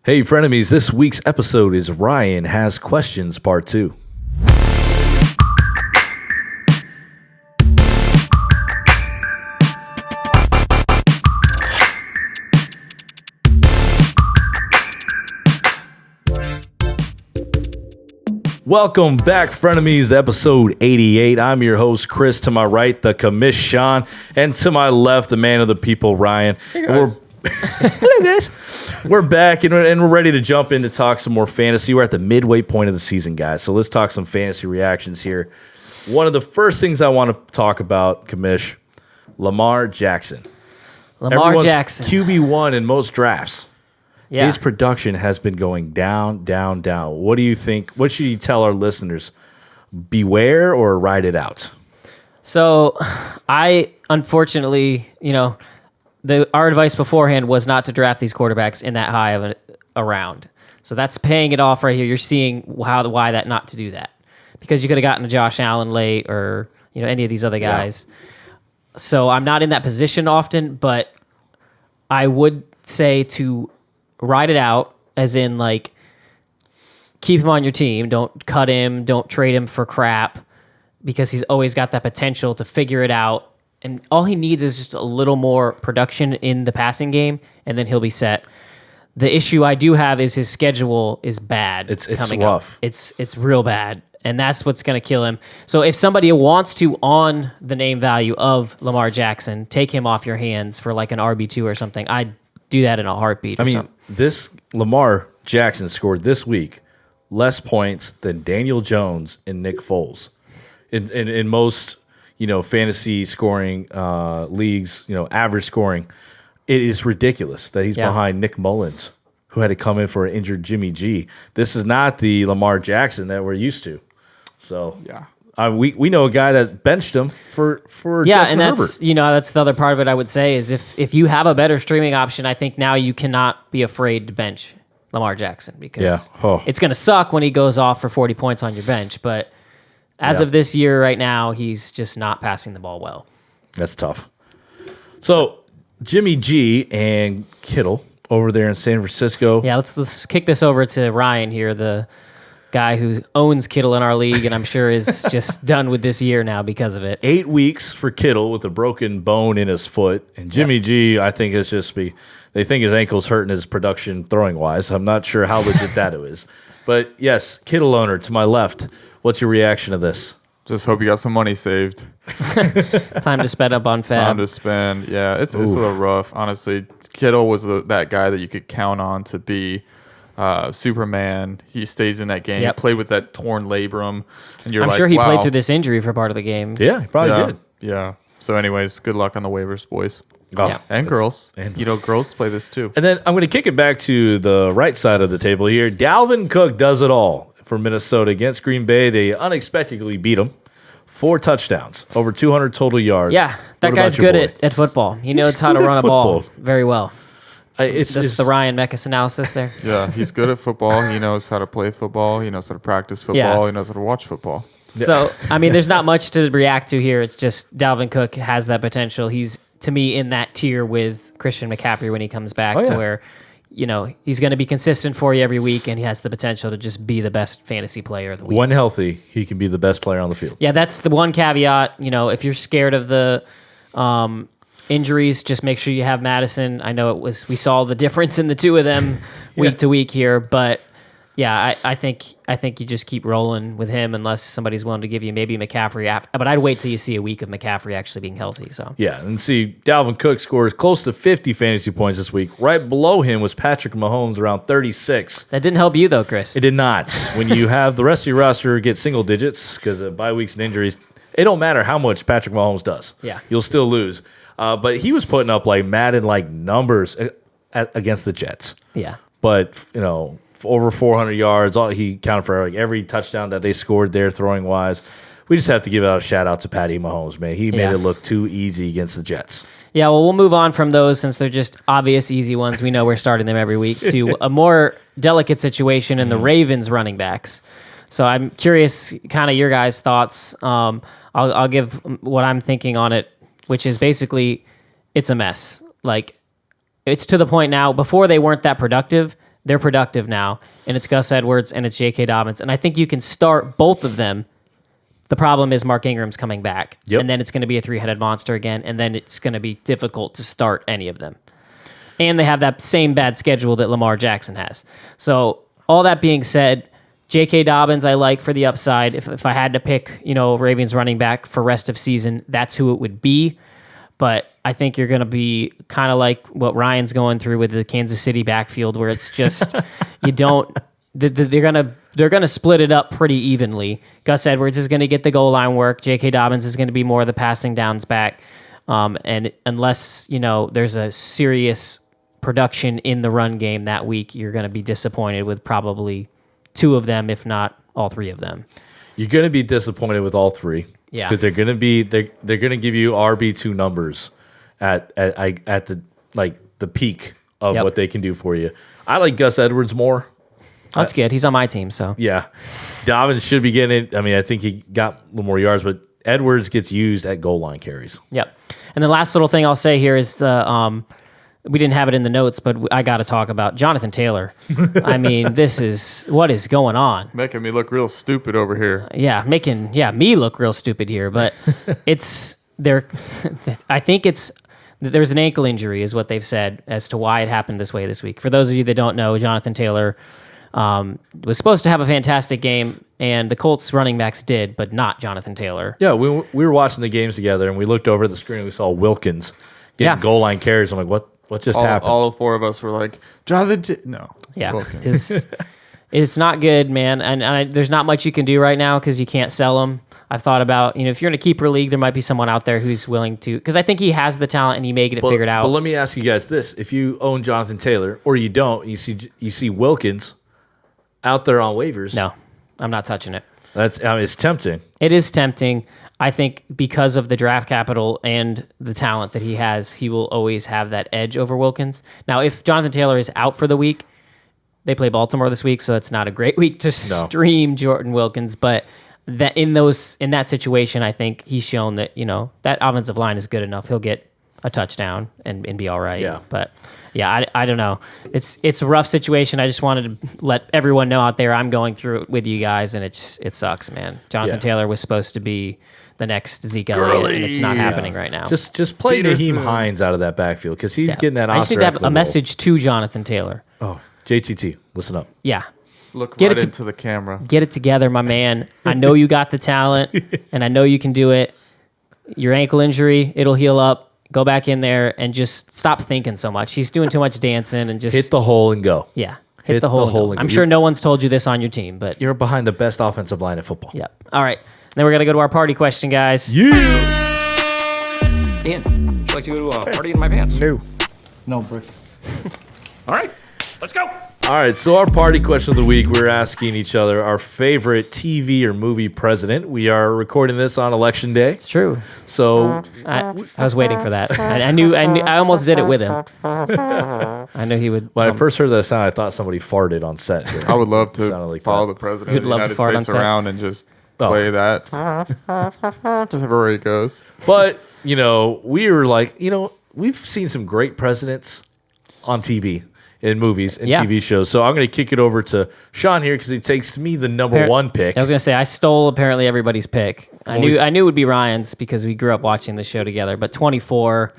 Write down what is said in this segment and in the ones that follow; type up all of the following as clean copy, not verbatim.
Hey, frenemies, this week's episode is Ryan Has Questions Part 2. Welcome back, frenemies, to episode 88. I'm your host, Chris. To my right, the Commish, Sean. And to my left, the man of the people, Ryan. Hey, guys. Hello, guys. We're back and we're ready to jump in to talk some more fantasy. We're at the midway point of the season, guys. So let's talk some fantasy reactions here. One of the first things I want to talk about, Commish, Lamar Jackson. Jackson. QB1 in most drafts. Yeah. His production has been going down, down, down. What do you think? What should you tell our listeners? Beware or ride it out? So I, unfortunately, our advice beforehand was not to draft these quarterbacks in that high of a round. So that's paying it off right here. You're seeing why that not to do that. Because you could have gotten a Josh Allen late or any of these other guys. Yeah. So I'm not in that position often, but I would say to ride it out, as in keep him on your team. Don't cut him. Don't trade him for crap, because he's always got that potential to figure it out. And all he needs is just a little more production in the passing game, and then he'll be set. The issue I do have is his schedule is bad. It's coming rough. Up. It's real bad, and that's what's going to kill him. So if somebody wants to, on the name value of Lamar Jackson, take him off your hands for like an RB2 or something, I'd do that in a heartbeat. This Lamar Jackson scored this week less points than Daniel Jones and Nick Foles in most fantasy scoring leagues. Average scoring. It is ridiculous that he's behind Nick Mullins, who had to come in for an injured Jimmy G. This is not the Lamar Jackson that we're used to. So yeah. We know a guy that benched him for Justin and Herbert. That's the other part of it. I would say is if you have a better streaming option, I think now you cannot be afraid to bench Lamar Jackson, because it's going to suck when he goes off for 40 points on your bench. But as of this year, right now, he's just not passing the ball well. That's tough. So Jimmy G and Kittle over there in San Francisco. Yeah, let's kick this over to Ryan here, the guy who owns Kittle in our league, and I'm sure is just done with this year now because of it. 8 weeks for Kittle with a broken bone in his foot. And Jimmy G, I think it's just they think his ankle's hurting his production throwing wise. I'm not sure how legit that is. But yes, Kittle owner to my left. What's your reaction to this? Just hope you got some money saved. Time to spend up on fab. Time to spend. Yeah, it's a little rough. Honestly, Kittle was that guy that you could count on to be Superman. He stays in that game. Yep. Played with that torn labrum, and I'm sure he played through this injury for part of the game. Yeah, he probably did. Yeah. So, anyways, good luck on the waivers, boys. Oh, and girls. And girls play this too. And then I'm going to kick it back to the right side of the table here. Dalvin Cook does it all for Minnesota against Green Bay. They unexpectedly beat him. 4 touchdowns, over 200 total yards. Yeah, that guy's good at football. He knows how to run a ball very well. That's the Ryan Meckes analysis there. Yeah, he's good at football. He knows how to play football. He knows how to practice football. He knows how to watch football. So, there's not much to react to here. It's just Dalvin Cook has that potential. He's, to me, in that tier with Christian McCaffrey when he comes back, to where, he's going to be consistent for you every week, and he has the potential to just be the best fantasy player of the week. When healthy, he can be the best player on the field. Yeah, that's the one caveat. If you're scared of the injuries, just make sure you have Madison. I know we saw the difference in the two of them week to week here, but yeah, I think you just keep rolling with him unless somebody's willing to give you maybe McCaffrey after. But I'd wait till you see a week of McCaffrey actually being healthy. So yeah, and see, Dalvin Cook scores close to 50 fantasy points this week. Right below him was Patrick Mahomes, around 36. That didn't help you though, Chris. It did not. When you have the rest of your roster get single digits because of bye weeks and injuries, it don't matter how much Patrick Mahomes does. Yeah, you'll still lose. But he was putting up Madden numbers against the Jets. Yeah, but over 400 yards. He counted for every touchdown that they scored there, throwing wise. We just have to give out a shout out to Patty Mahomes, man. He made it look too easy against the Jets. Yeah, well, we'll move on from those since they're just obvious easy ones. We know we're starting them every week to a more delicate situation in the Ravens running backs. So I'm curious, kind of your guys' thoughts. I'll give what I'm thinking on it, which is basically it's a mess. It's to the point now. Before they weren't that productive. They're productive now, and it's Gus Edwards and it's J.K. Dobbins, and I think you can start both of them. The problem is Mark Ingram's coming back, and then it's going to be a three-headed monster again, and then it's going to be difficult to start any of them. And they have that same bad schedule that Lamar Jackson has. So all that being said, J.K. Dobbins I like for the upside. If I had to pick, Ravens running back for rest of season, that's who it would be. But I think you're going to be kind of like what Ryan's going through with the Kansas City backfield, where it's just you don't. They're gonna split it up pretty evenly. Gus Edwards is going to get the goal line work. J.K. Dobbins is going to be more of the passing downs back. And unless there's a serious production in the run game that week, you're going to be disappointed with probably two of them, if not all three of them. You're going to be disappointed with all three. Yeah, because they're going to give you RB2 numbers at the peak of what they can do for you. I like Gus Edwards more. That's good. He's on my team, so yeah. Dobbins should be getting it. I mean, I think he got a little more yards, but Edwards gets used at goal line carries. Yep. And the last little thing I'll say here is we didn't have it in the notes, but I got to talk about Jonathan Taylor. I mean, what is going on? Making me look real stupid over here. Yeah, making me look real stupid here. But I think there's an ankle injury is what they've said as to why it happened this way this week. For those of you that don't know, Jonathan Taylor was supposed to have a fantastic game, and the Colts running backs did, but not Jonathan Taylor. Yeah, we were watching the games together, and we looked over at the screen and we saw Wilkins getting goal line carries. I'm like, what just happened? All four of us were like, Jonathan. No. Yeah. It's not good, man. And there's not much you can do right now because you can't sell him. I've thought about, if you're in a keeper league, there might be someone out there who's willing to, because I think he has the talent and he may get it figured out. But let me ask you guys this. If you own Jonathan Taylor, or you don't, you see Wilkins out there on waivers. No, I'm not touching it. It's tempting. It is tempting. I think because of the draft capital and the talent that he has, he will always have that edge over Wilkins. Now, if Jonathan Taylor is out for the week, they play Baltimore this week, so it's not a great week to stream Jordan Wilkins. But in that situation, I think he's shown that that offensive line is good enough. He'll get a touchdown and be all right. Yeah. But yeah, I don't know. It's a rough situation. I just wanted to let everyone know out there I'm going through it with you guys, and it sucks, man. Jonathan Taylor was supposed to be the next Zeke Elliott, and it's not happening right now. Just play Naheem Hines out of that backfield because he's getting that. I just need to have a message to Jonathan Taylor. Oh, JTT, listen up. Yeah. Look right into the camera. Get it together, my man. I know you got the talent, and I know you can do it. Your ankle injury, it'll heal up. Go back in there and just stop thinking so much. He's doing too much dancing and just hit the hole and go. Yeah, hit the hole. I'm sure no one's told you this on your team, but you're behind the best offensive line in football. Yep. All right. Then we're gonna go to our party question, guys. Yeah. Ian, would you like to go to a party in my pants? No, Brick. All right, let's go. All right, so our party question of the week, we're asking each other our favorite TV or movie president. We are recording this on Election Day. It's true. So I was waiting for that. I knew. I almost did it with him. I knew he would. When I first heard that sound, I thought somebody farted on set. I would love to like follow that. the president You'd of the love to United fart on States set? around and just play that. Just everywhere he goes. But, we were like, we've seen some great presidents on TV, in movies and TV shows. So I'm going to kick it over to Sean here because he takes me the number one pick. I was going to say, I stole apparently everybody's pick. I knew it would be Ryan's because we grew up watching the show together. But 24,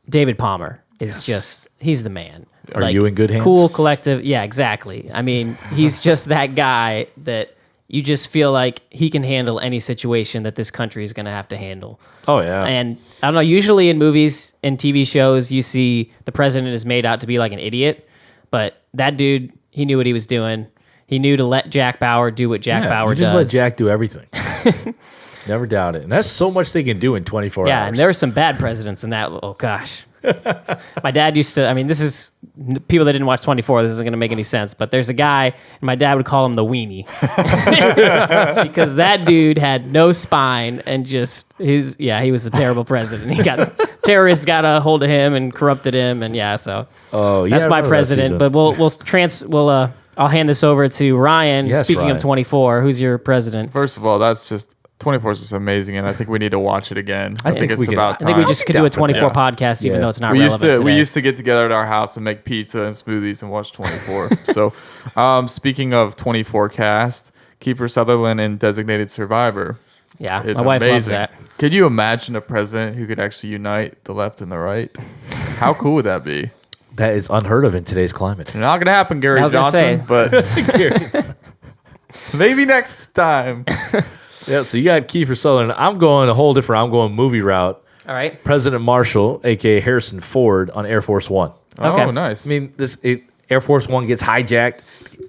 David Palmer is just, he's the man. Are you in good hands? Cool, collective. Yeah, exactly. I mean, he's just that guy that you just feel like he can handle any situation that this country is going to have to handle. Oh, yeah. And I don't know, usually in movies and TV shows, you see the president is made out to be like an idiot. But that dude, he knew what he was doing. He knew to let Jack Bauer do what Jack Bauer does. Just let Jack do everything. Never doubt it. And that's so much they can do in 24 hours. Yeah, and there were some bad presidents in that. Oh, gosh. My dad used to, I mean, this is, people that didn't watch 24, this isn't going to make any sense, but there's a guy, and my dad would call him the weenie. Because that dude had no spine and just, he was a terrible president. Terrorists got a hold of him and corrupted him, and that's my president. But I'll hand this over to Ryan. Yes, Speaking Ryan. of 24, who's your president? First of all, that's just 24 is just amazing, and I think we need to watch it again. I think we it's can- about I time. think we just could do a 24 Yeah. podcast, even Yeah. though it's not we used relevant to we today. used to get together at our house and make pizza and smoothies and watch 24. So, speaking of 24 cast, Kiefer Sutherland in Designated Survivor Yeah, is my wife loves amazing. that. Could you imagine a president who could actually unite the left and the right? How cool would that be? That is unheard of in today's climate. Not gonna happen, Gary I was gonna Johnson, say. but maybe next time. Yeah, so you got Kiefer Sutherland. I'm going a whole different. I'm going movie route. All right. President Marshall, aka Harrison Ford, on Air Force One. Okay. Oh, nice. I mean, Air Force One gets hijacked.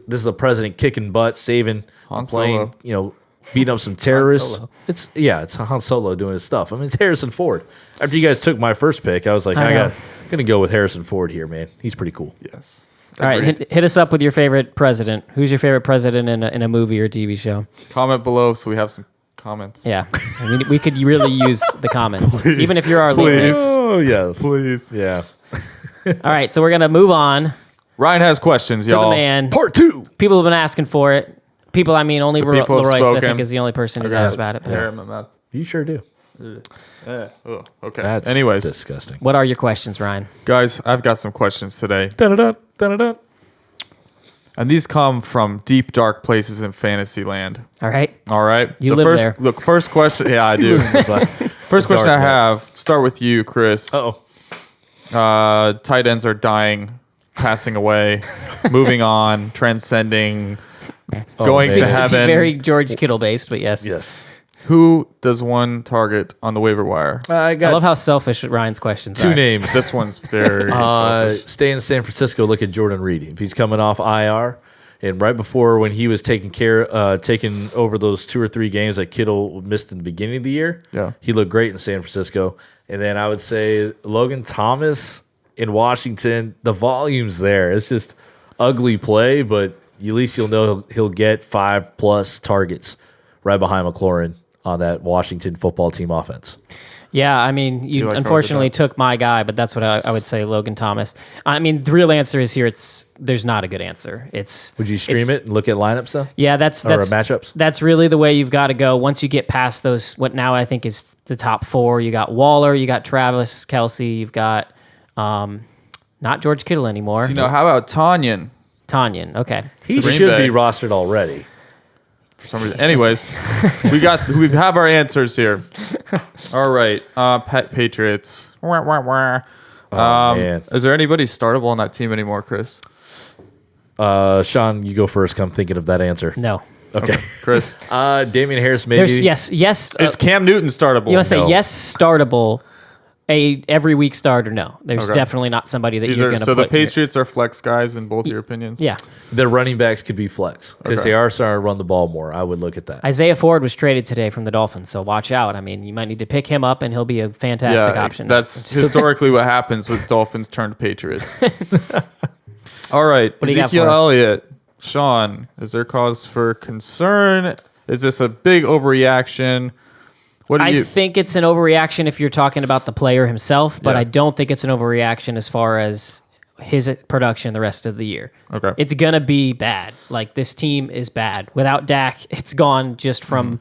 This is the president kicking butt, saving Han the plane. Solo. You know, beating up some terrorists. Solo. It's Han Solo doing his stuff. I mean, it's Harrison Ford. After you guys took my first pick, I was like, I know. gonna go with Harrison Ford here, man. He's pretty cool. Yes. All right, Agreed. hit us up with your favorite president. Who's your favorite president in a movie or TV show? Comment below so we have some comments. Yeah, I mean, we could really use the comments, even if you're our lead. Oh yes, Please. yeah. All right, so we're gonna move on Ryan has questions, to y'all. the man. Part 2. People have been asking for it. People, I mean, only people have Leroy, I spoken. think, is the only person who's asked about it. Hair in my mouth. You sure do. Oh, okay. That's Anyways, disgusting. What are your questions, Ryan? guys, I've got some questions today. Da-da-da, da-da-da. And these come from deep, dark places in fantasy land. All right, All right? You live first, there. Look, first question. Yeah, I do. First question I have, start with you, Chris. Uh-oh. Tight ends are dying, passing away, moving on, transcending, going man. to Seems heaven. very George Kittle based, but yes. Yes. Who does one target on the waiver wire? I I got love how selfish Ryan's questions two are. names. This one's very selfish. Stay in San Francisco. Look at Jordan Reed. If he's coming off IR, and right before when he was taking over those 2 or 3 games that Kittle missed in the beginning of the year, Yeah. he looked great in San Francisco. And then I would say Logan Thomas in Washington. The volume's there. It's just ugly play, but at least you'll know he'll get 5+ targets right behind McLaurin on that Washington football team offense. Yeah, I mean, you like unfortunately Robert took my guy, but that's what I would say, Logan Thomas. I mean, the real answer is here. There's not a good answer. Would you stream it and look at lineups though? Yeah, that's matchups? That's really the way you've got to go. Once you get past those, what now I think is the top 4. You got Waller, you got Travis Kelce, you've got not George Kittle anymore. You know, how about Tanyan? Tanyan. Okay. He Green should Bay. be rostered already. For some reason. Anyways, we have our answers here. All right, Pet Patriots. Wah, wah, wah. Man. Is there anybody startable on that team anymore, Chris? Sean, you go first. I'm thinking of that answer. No. Okay. Chris, Damian Harris, maybe. There's yes. is Cam Newton startable? You must say No. yes, startable. A every week starter. No, there's Okay. definitely not somebody that These you're are going to so put. the Patriots are flex guys in both your opinions. Yeah. Their running backs could be flex because Okay. they are starting to run the ball more. I would look at that. Isaiah Ford was traded today from the Dolphins, so watch out. I mean, you might need to pick him up, and he'll be a fantastic option. That's historically what happens with Dolphins turned Patriots. All right, What do you got Ezekiel for us? Elliott, Sean, is there cause for concern? Is this a big overreaction? What do I you? think it's an overreaction if you're talking about the player himself, but Yeah. I don't think it's an overreaction as far as his production the rest of the year. Okay. It's going to be bad. Like, this team is bad. Without Dak, it's gone just from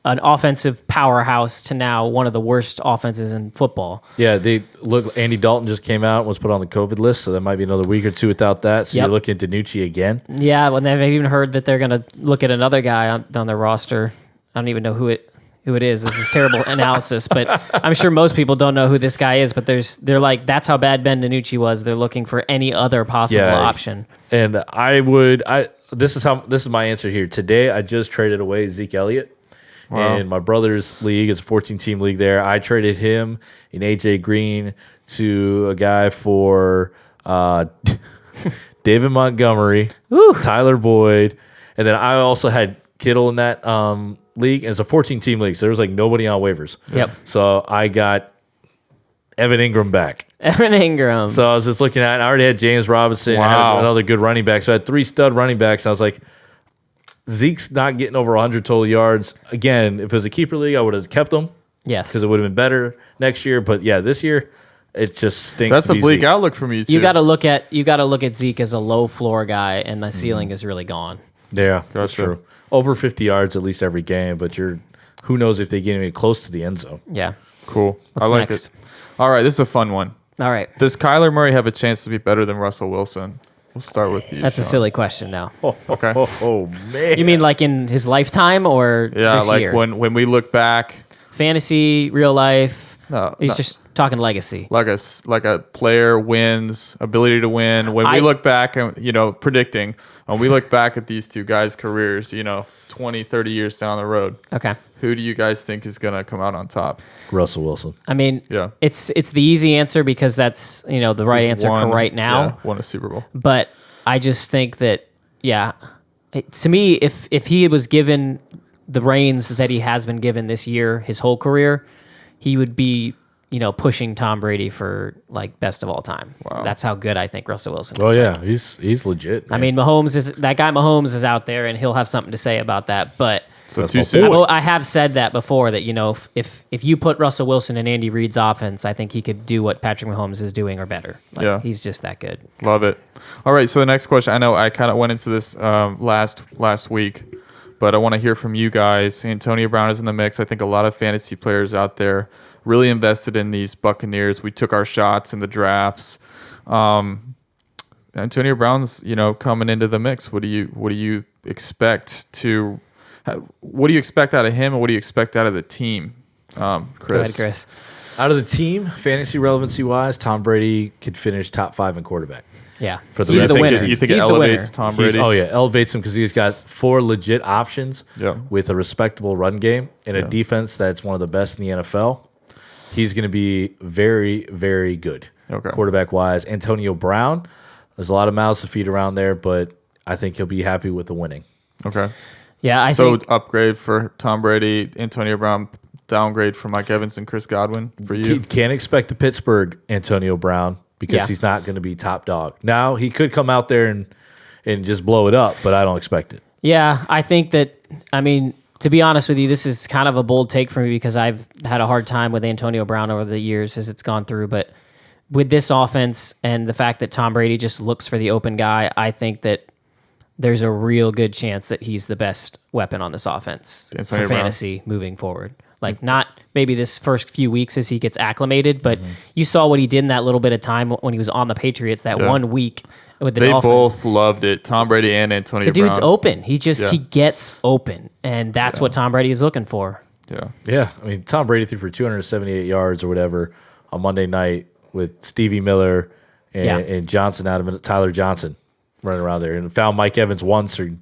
an offensive powerhouse to now one of the worst offenses in football. Yeah, they look. Andy Dalton just came out and was put on the COVID list, so that might be another week or 2 without that. So Yep. you're looking at DiNucci again. Yeah, well, I've even heard that they're going to look at another guy on their roster. I don't even know who it is. This is terrible analysis, but I'm sure most people don't know who this guy is. But they're like, that's how bad Ben DiNucci was. They're looking for any other possible option. And this is my answer here. Today, I just traded away Zeke Elliott. Wow. In my brother's league, it's a 14-team league there. I traded him in AJ Green to a guy for David Montgomery, Tyler Boyd, and then I also had Kittle in that league. And it's a 14-team league, so there was like nobody on waivers. Yep. So I got Evan Ingram back. Evan Ingram. So I was just looking at, I already had James Robinson. I Wow. had another good running back. So I had 3 stud running backs. I was like, Zeke's not getting over 100 total yards. Again, if it was a keeper league, I would have kept him yes. because it would have been better next year. But yeah, this year, it just stinks. That's to a be bleak Zeke. outlook from you. You Too. got to look at Zeke as a low floor guy, and the ceiling is really gone. Yeah, that's Gotcha. true. Over 50 yards at least every game, but you're who knows if they get any close to the end zone. Yeah. Cool. What's I like next? it. All right, this is a fun one. All right. Does Kyler Murray have a chance to be better than Russell Wilson? We'll start with you. That's a Sean. silly question now. Okay. Oh man! You mean like in his lifetime or Yeah, this like year? when we look back, Fantasy, real life? No, He's no. just talking legacy. like a player wins, ability to win. When we look back and predicting, when we look back at these two guys' careers, 20, 30 years down the road, Okay. who do you guys think is gonna come out on top? Russell Wilson. I mean, Yeah. it's the easy answer because that's, the right He's answer won- right now. yeah, won a Super Bowl. But I just think that, to me, if he was given the reins that he has been given this year, his whole career, he would be, pushing Tom Brady for like best of all time. Wow. That's how good I think Russell Wilson is. Oh yeah, he's legit. I Man. mean, Mahomes is out there and he'll have something to say about that. But So That's too my soon. boy. I have said that before that, if you put Russell Wilson in Andy Reid's offense, I think he could do what Patrick Mahomes is doing or better. Yeah. He's just that good. Love it. All right, so the next question. I know I kind of went into this last week, but I want to hear from you guys. Antonio Brown is in the mix. I think a lot of fantasy players out there really invested in these Buccaneers. We took our shots in the drafts. Antonio Brown's, coming into the mix. What do you expect to? What do you expect out of him, and what do you expect out of the team, Chris? Go ahead, Chris. Out of the team, fantasy relevancy wise, Tom Brady could finish top 5 in quarterback. Yeah. For the He's rest the of the winner. season. You think it He's the elevates winner. Tom Brady? Elevates him because he's got 4 legit options Yeah. with a respectable run game and a Yeah. defense that's one of the best in the NFL. He's going to be very, very good. Okay. Quarterback wise, Antonio Brown. There's a lot of mouths to feed around there, but I think he'll be happy with the winning. Okay. Yeah, I So think upgrade for Tom Brady, Antonio Brown, downgrade for Mike Evans and Chris Godwin for You you. can't expect the Pittsburgh Antonio Brown because Yeah. he's not going to be top dog. Now, he could come out there and just blow it up, but I don't expect it. Yeah, I think that, to be honest with you, this is kind of a bold take for me because I've had a hard time with Antonio Brown over the years as it's gone through. But with this offense and the fact that Tom Brady just looks for the open guy, I think that there's a real good chance that he's the best weapon on this offense Antonio for Brown. fantasy moving forward. Like, not maybe this first few weeks as he gets acclimated, but you saw what he did in that little bit of time when he was on the Patriots that Yeah. 1 week with the They Dolphins. both loved it. Tom Brady and Antonio The dude's Brown. open. He Yeah. gets open, and that's what Tom Brady is looking for. Yeah. Yeah, I mean, Tom Brady threw for 278 yards or whatever on Monday night with Stevie Miller and Johnson out of it, Tyler Johnson running around there, and found Mike Evans once and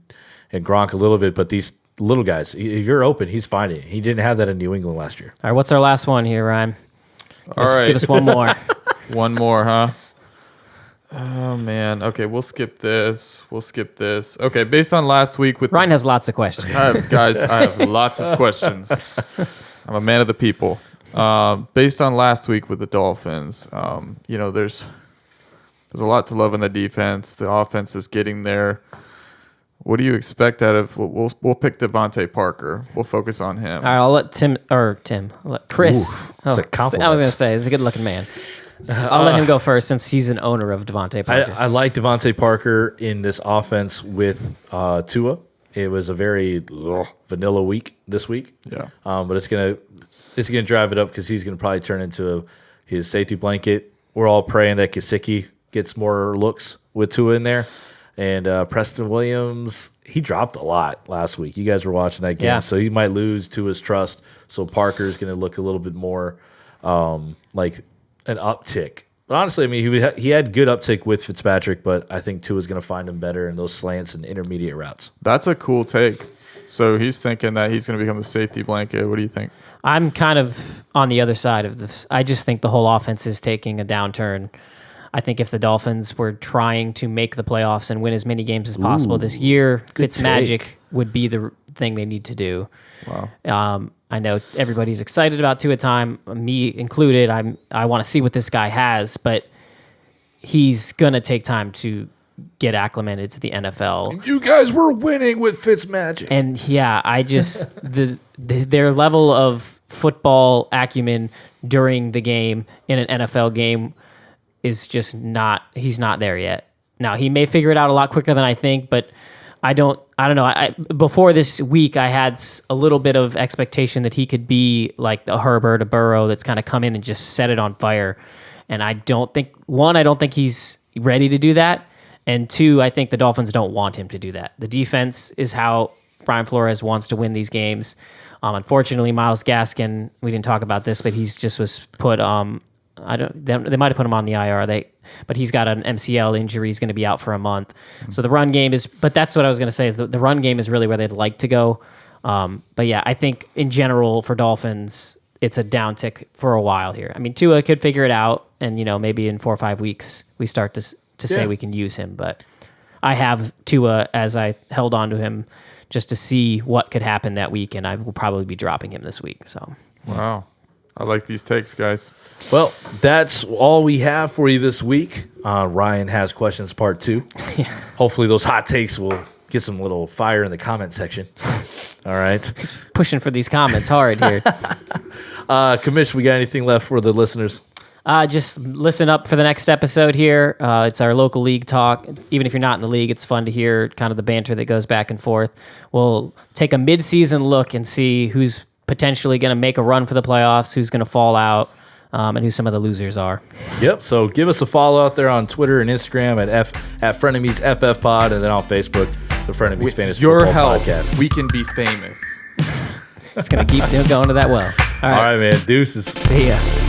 Gronk a little bit. But these little guys, if you're open, he's finding it. He didn't have that in New England last year. All right, what's our last one here, Ryan? All right. Give us one more. One more, huh? Oh, man. Okay, we'll skip this. Okay, based on last week with Ryan has lots of questions. I have lots of questions. I'm a man of the people. Based on last week with the Dolphins, there's a lot to love in the defense. The offense is getting there. What do you expect out of? We'll pick Devontae Parker. We'll focus on him. All right, I'll let I'll let Chris. Ooh, that's a compliment. I was going to say, he's a good-looking man. I'll let him go first since he's an owner of Devontae Parker. I like Devontae Parker in this offense with Tua. It was a very vanilla week this week. Yeah. But it's gonna drive it up because he's gonna probably turn into his safety blanket. We're all praying that Gesicki gets more looks with Tua in there. And Preston Williams, he dropped a lot last week. You guys were watching that game, Yeah. so he might lose to his trust. So Parker's going to look a little bit more like an uptick. But honestly, I mean, he had good uptick with Fitzpatrick, but I think Tua's going to find him better in those slants and intermediate routes. That's a cool take. So he's thinking that he's going to become a safety blanket. What do you think? I'm kind of on the other side of this. I just think the whole offense is taking a downturn. I think if the Dolphins were trying to make the playoffs and win as many games as possible this year, Fitzmagic would be the thing they need to do. Wow. I know everybody's excited about Tua time, me included. I want to see what this guy has, but he's gonna take time to get acclimated to the NFL. You guys were winning with Fitzmagic. And yeah, I just their level of football acumen during the game in an NFL game is just not. He's not there yet. Now he may figure it out a lot quicker than I think, but I don't know. Before this week, I had a little bit of expectation that he could be like a Herbert, a Burrow that's kind of come in and just set it on fire. And I don't think he's ready to do that. And two, I think the Dolphins don't want him to do that. The defense is how Brian Flores wants to win these games. Unfortunately, Myles Gaskin, we didn't talk about this, but he's just was put. They might have put him on the IR. But he's got an MCL injury. He's going to be out for a month. So the run game is. But that's what I was going to say is the run game is really where they'd like to go. But yeah, I think in general for Dolphins, it's a downtick for a while here. I mean, Tua could figure it out, and maybe in 4 or 5 weeks we start to say we can use him. But I have Tua as I held on to him just to see what could happen that week, and I will probably be dropping him this week. So wow. I like these takes, guys. Well, that's all we have for you this week. Ryan has questions part 2. Yeah. Hopefully those hot takes will get some little fire in the comment section. All right. Pushing for these comments hard here. Commish, we got anything left for the listeners? Just listen up for the next episode here. It's our local league talk. Even if you're not in the league, it's fun to hear kind of the banter that goes back and forth. We'll take a mid-season look and see who's potentially going to make a run for the playoffs, who's going to fall out, and who some of the losers are. Yep. So give us a follow out there on Twitter and Instagram at Frenemies FF Pod, and then on Facebook, the Frenemies With Fantasy your Football help, Podcast. we can be famous. It's going to keep going to that well. All right, man. Deuces. See ya.